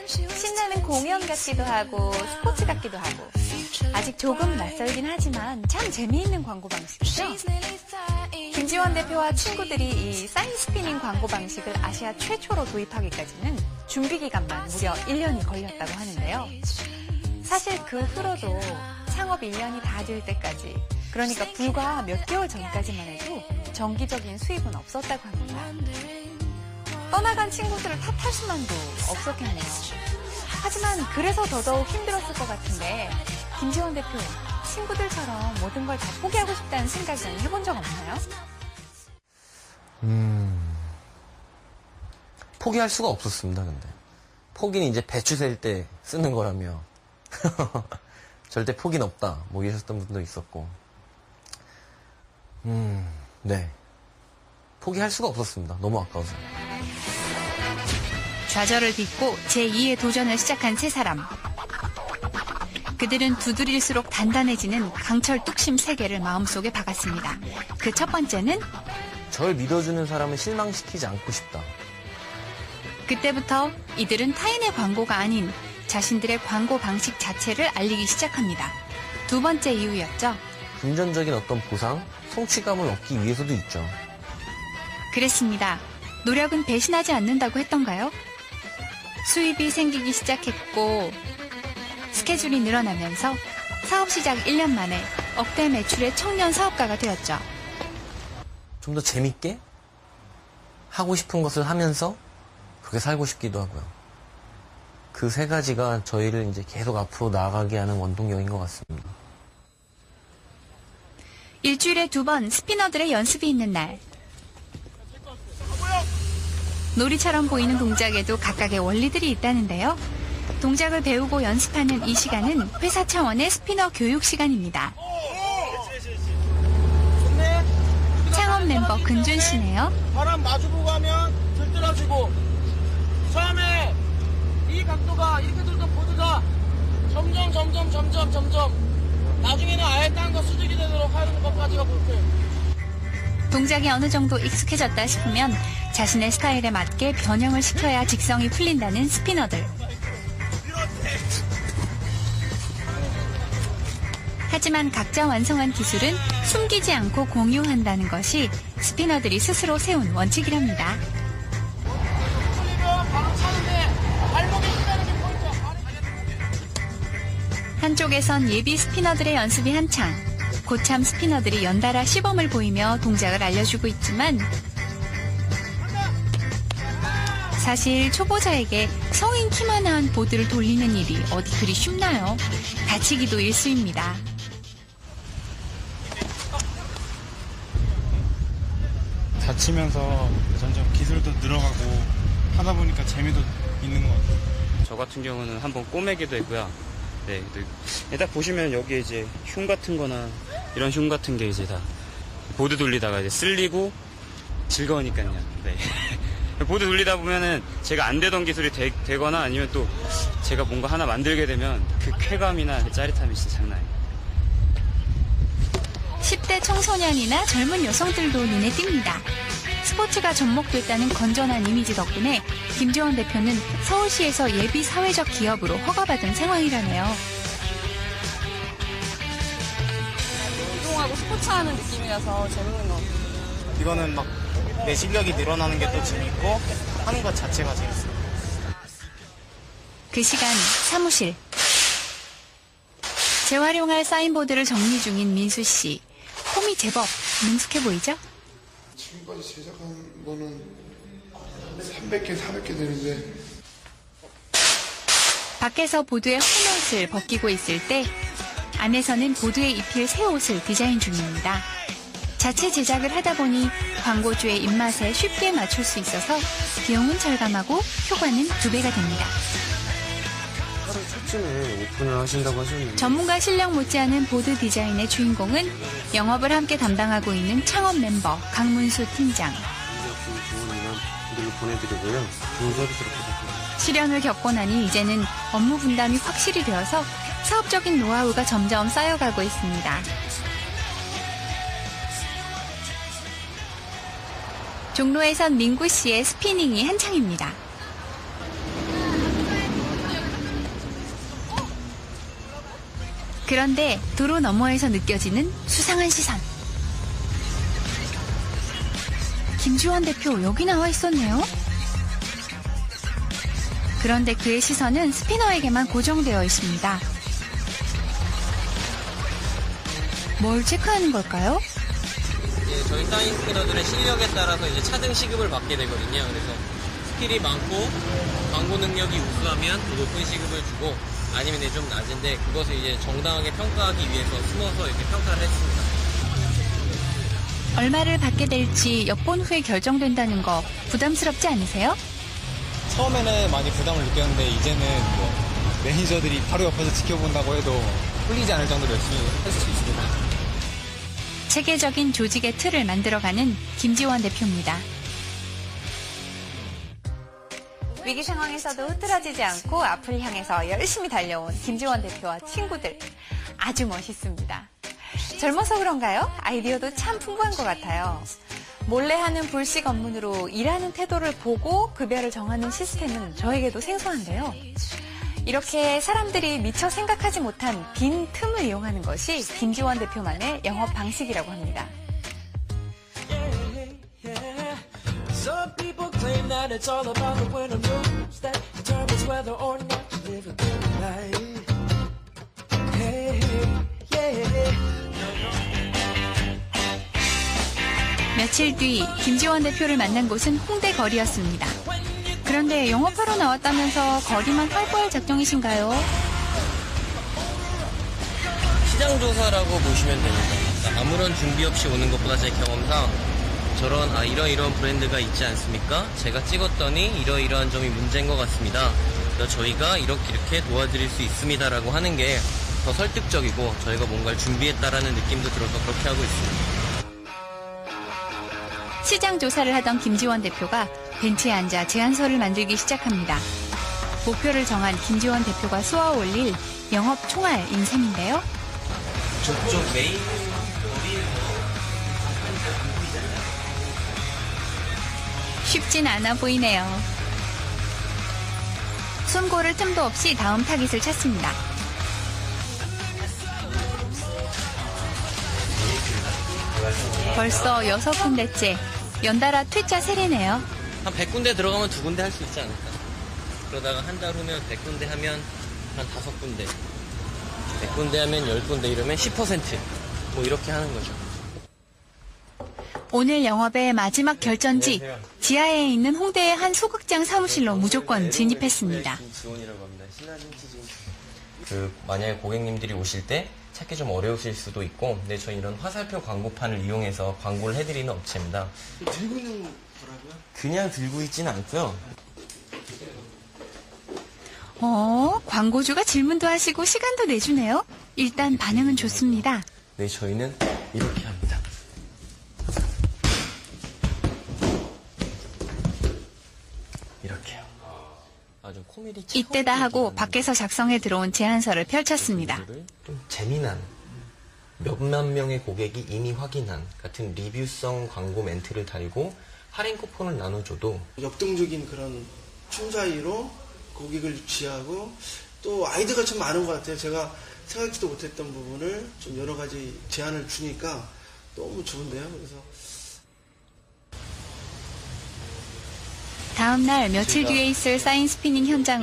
신나는 공연 같기도 하고 스포츠 같기도 하고 아직 조금 낯설긴 하지만 참 재미있는 광고 방식이죠. 김지원 대표와 친구들이 이 사인 스피닝 광고 방식을 아시아 최초로 도입하기까지는 준비 기간만 무려 1년이 걸렸다고 하는데요. 사실 그 후로도 창업 1년이 다 될 때까지, 그러니까 불과 몇 개월 전까지만 해도 정기적인 수입은 없었다고 합니다. 떠나간 친구들을 탓할 수만도 없었겠네요. 하지만 그래서 더더욱 힘들었을 것 같은데 김지원 대표, 친구들처럼 모든 걸 다 포기하고 싶다는 생각은 해본 적 없나요? 포기할 수가 없었습니다. 근데 포기는 이제 배추 셀 때 쓰는 거라며 절대 포기는 없다 뭐 이러셨던 분도 있었고 네, 포기할 수가 없었습니다. 너무 아까워서. 좌절을 딛고 제2의 도전을 시작한 세 사람. 그들은 두드릴수록 단단해지는 강철 뚝심 3개를 마음속에 박았습니다. 그 첫 번째는 절 믿어주는 사람은 실망시키지 않고 싶다. 그때부터 이들은 타인의 광고가 아닌 자신들의 광고 방식 자체를 알리기 시작합니다. 두 번째 이유였죠. 금전적인 어떤 보상, 성취감을 얻기 위해서도 있죠. 그랬습니다. 노력은 배신하지 않는다고 했던가요? 수입이 생기기 시작했고 스케줄이 늘어나면서 사업 시작 1년 만에 억대 매출의 청년 사업가가 되었죠. 좀 더 재밌게 하고 싶은 것을 하면서 그렇게 살고 싶기도 하고요. 그 세 가지가 저희를 이제 계속 앞으로 나아가게 하는 원동력인 것 같습니다. 일주일에 2번 스피너들의 연습이 있는 날. 놀이처럼 보이는 동작에도 각각의 원리들이 있다는데요. 동작을 배우고 연습하는 이 시간은 회사 차원의 스피너 교육 시간입니다. 창업 멤버 근준 씨네요. 바람 마주보고 하면 들뜨러지고, 처음에 이 각도가 이렇게 들던 보드가 점점 나중에는 아예 땅과 수직이 되도록 하는 것까지가 목표예요. 동작이 어느 정도 익숙해졌다 싶으면 자신의 스타일에 맞게 변형을 시켜야 직성이 풀린다는 스피너들. 하지만 각자 완성한 기술은 숨기지 않고 공유한다는 것이 스피너들이 스스로 세운 원칙이랍니다. 풀리면 바로 차는데 발목에 힘내는 게 포인트야. 한쪽에선 예비 스피너들의 연습이 한창, 고참 스피너들이 연달아 시범을 보이며 동작을 알려주고 있지만 사실 초보자에게 성인 키만한 보드를 돌리는 일이 어디 그리 쉽나요? 다치기도 일쑤입니다. 다치면서 점점 기술도 늘어가고 하다 보니까 재미도 있는 것 같아요. 저 같은 경우는 한번 꼬매기도 했고요. 네, 딱 보시면 여기 이제 흉 같은 거나 이런 흉 같은 게 이제 다 보드 돌리다가 이제 쓸리고 즐거우니까요. 네. 보드 돌리다 보면은 제가 안 되던 기술이 되거나 아니면 또 제가 뭔가 하나 만들게 되면 그 쾌감이나 그 짜릿함이 진짜 장난 아니에요. 10대 청소년이나 젊은 여성들도 눈에 띕니다. 스포츠가 접목됐다는 건전한 이미지 덕분에 김지원 대표는 서울시에서 예비 사회적 기업으로 허가받은 상황이라네요. 운동하고 스포츠하는 느낌이라서 재밌는 것 같아요. 이거는 막 내 실력이 늘어나는 게 또 재밌고 하는 것 자체가 재밌어요. 그 시간 사무실. 재활용할 사인보드를 정리 중인 민수 씨. 폼이 제법 능숙해 보이죠? 지금까지 제작한 거는 300개, 400개 되는데 밖에서 보드의 홈옷을 벗기고 있을 때 안에서는 보드에 입힐 새 옷을 디자인 중입니다. 자체 제작을 하다 보니 광고주의 입맛에 쉽게 맞출 수 있어서 비용은 절감하고 효과는 2배가 됩니다. 하루 첫쯤에 오픈을 하신다고 하셨는데 전문가 실력 못지않은 보드 디자인의 주인공은 영업을 함께 담당하고 있는 창업 멤버 강문수 팀장. 주문이나 이걸로 보내드리고요. 좋은 서비스로 부탁드립니다. 실현을 겪고 나니 이제는 업무 분담이 확실히 되어서 사업적인 노하우가 점점 쌓여가고 있습니다. 종로에선 민구 씨의 스피닝이 한창입니다. 그런데 도로 너머에서 느껴지는 수상한 시선. 김지원 대표 여기 나와 있었네요. 그런데 그의 시선은 스피너에게만 고정되어 있습니다. 뭘 체크하는 걸까요? 저희 사인 스피너들의 실력에 따라서 이제 차등 시급을 받게 되거든요. 그래서 스킬이 많고 광고 능력이 우수하면 더 높은 시급을 주고 아니면 좀 낮은데 그것을 이제 정당하게 평가하기 위해서 숨어서 이렇게 평가를 했습니다. 얼마를 받게 될지 엿본 후에 결정된다는 거 부담스럽지 않으세요? 처음에는 많이 부담을 느꼈는데 이제는 뭐 매니저들이 바로 옆에서 지켜본다고 해도 홀리지 않을 정도로 열심히 할 수 있습니다. 체계적인 조직의 틀을 만들어가는 김지원 대표입니다. 위기 상황에서도 흐트러지지 않고 앞을 향해서 열심히 달려온 김지원 대표와 친구들. 아주 멋있습니다. 젊어서 그런가요? 아이디어도 참 풍부한 것 같아요. 몰래 하는 불식 업무로 일하는 태도를 보고 급여를 정하는 시스템은 저에게도 생소한데요. 이렇게 사람들이 미처 생각하지 못한 빈 틈을 이용하는 것이 김지원 대표만의 영업 방식이라고 합니다. Some people claim that it's all about the winner moves that determines whether or not you live a good life. Hey, yeah. 며칠 뒤 김지원 대표를 만난 곳은 홍대 거리였습니다. 그런데 영업하러 나왔다면서 거리만 활보할 작정이신가요? 시장 조사라고 보시면 됩니다. 그러니까 아무런 준비 없이 오는 것보다 제 경험상 저런 이러이러한 브랜드가 있지 않습니까? 제가 찍었더니 이러이러한 점이 문제인 것 같습니다. 그래서 저희가 이렇게 도와드릴 수 있습니다라고 하는 게 더 설득적이고 저희가 뭔가를 준비했다라는 느낌도 들어서 그렇게 하고 있습니다. 시장 조사를 하던 김지원 대표가 벤치에 앉아 제안서를 만들기 시작합니다. 목표를 정한 김지원 대표가 쏘아 올릴 영업 총알인 셈인데요. 저쪽 메인 쉽진 않아 보이네요. 숨고를 틈도 없이 다음 타깃을 찾습니다. 벌써 6군데째 연달아 퇴짜 세례네요. 한 100군데 들어가면 2군데 할 수 있지 않을까. 그러다가 한 달 후면 100군데 하면 한 5군데, 100군데 하면 10군데 이러면 10%. 뭐 이렇게 하는 거죠. 오늘 영업의 마지막 결전지 지하에 있는 홍대의 한 소극장 사무실로 무조건 진입했습니다. 김지원이라고 합니다. 신화진 치즈. 만약에 고객님들이 오실 때 찾기 좀 어려우실 수도 있고, 근데 저희 이런 화살표 광고판을 이용해서 광고를 해드리는 업체입니다. 들고 있는 거라고요? 그냥 들고 있지는 않고요. 광고주가 질문도 하시고 시간도 내주네요. 일단 반응은 좋습니다. 네, 저희는 이렇게 합니다. 이렇게요. 아주 코미디 이때다 하고 밖에서 작성해 들어온 제안서를 펼쳤습니다. 좀 재미난 몇만 명의 고객이 이미 확인한 같은 리뷰성 광고 멘트를 달고 할인 쿠폰을 나눠줘도 역동적인 그런 춤 사이로 고객을 유치하고 또 아이디어가 참 많은 것 같아요. 제가 생각지도 못했던 부분을 좀 여러 가지 제안을 주니까 너무 좋은데요. 그래서 다음 날 며칠 뒤에 있을 사인 스피닝 현장